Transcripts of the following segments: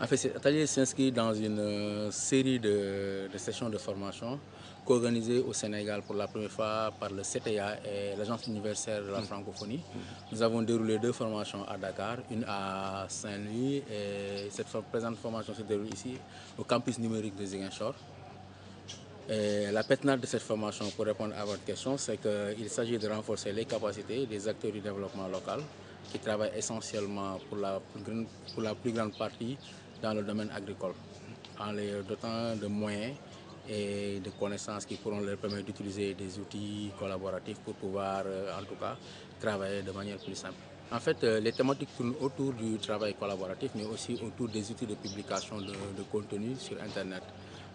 En fait, cet atelier s'inscrit dans une série de sessions de formation co-organisées au Sénégal pour la première fois par le CTA et l'Agence universitaire de la francophonie. Nous avons déroulé 2 formations à Dakar, une à Saint-Louis, et cette présente formation se déroule ici au campus numérique de Ziguinchor. Et la pertinence de cette formation, pour répondre à votre question, c'est qu'il s'agit de renforcer les capacités des acteurs du développement local qui travaillent essentiellement pour la plus grande partie dans le domaine agricole, en les dotant de moyens et de connaissances qui pourront leur permettre d'utiliser des outils collaboratifs pour pouvoir, en tout cas, travailler de manière plus simple. En fait, les thématiques tournent autour du travail collaboratif, mais aussi autour des outils de publication de contenu sur Internet.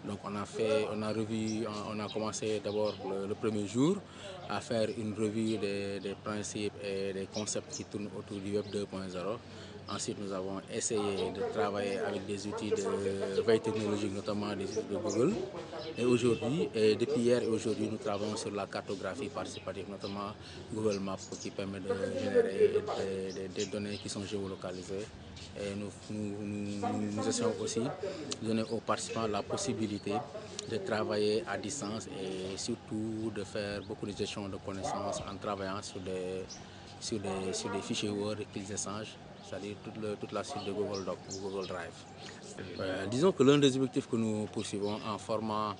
Donc on a commencé d'abord le premier jour à faire une revue des principes et des concepts qui tournent autour du Web 2.0. Ensuite, nous avons essayé de travailler avec des outils de veille technologique, notamment des outils de Google. Et depuis hier et aujourd'hui, nous travaillons sur la cartographie participative, notamment Google Maps, qui permet de générer des données qui sont géolocalisées. Et nous essayons aussi de donner aux participants la possibilité de travailler à distance et surtout de faire beaucoup de gestion de connaissances en travaillant sur des fichiers Word qu'ils échangent, c'est-à-dire toute la suite de Google Doc ou Google Drive. Disons que l'un des objectifs que nous poursuivons en formant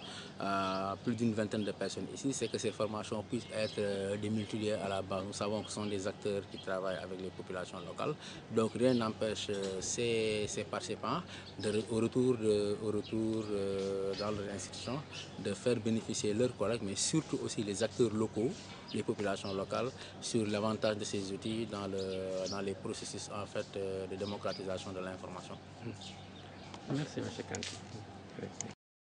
plus d'une vingtaine de personnes ici, c'est que ces formations puissent être démultipliées à la base. Nous savons que ce sont des acteurs qui travaillent avec les populations locales. Donc rien n'empêche ces participants, au retour dans leur institution, de faire bénéficier leurs collègues, mais surtout aussi les acteurs locaux, les populations locales, sur l'avantage de ces outils dans les processus en fait, de démocratisation de l'information. Merci, M. Kanti.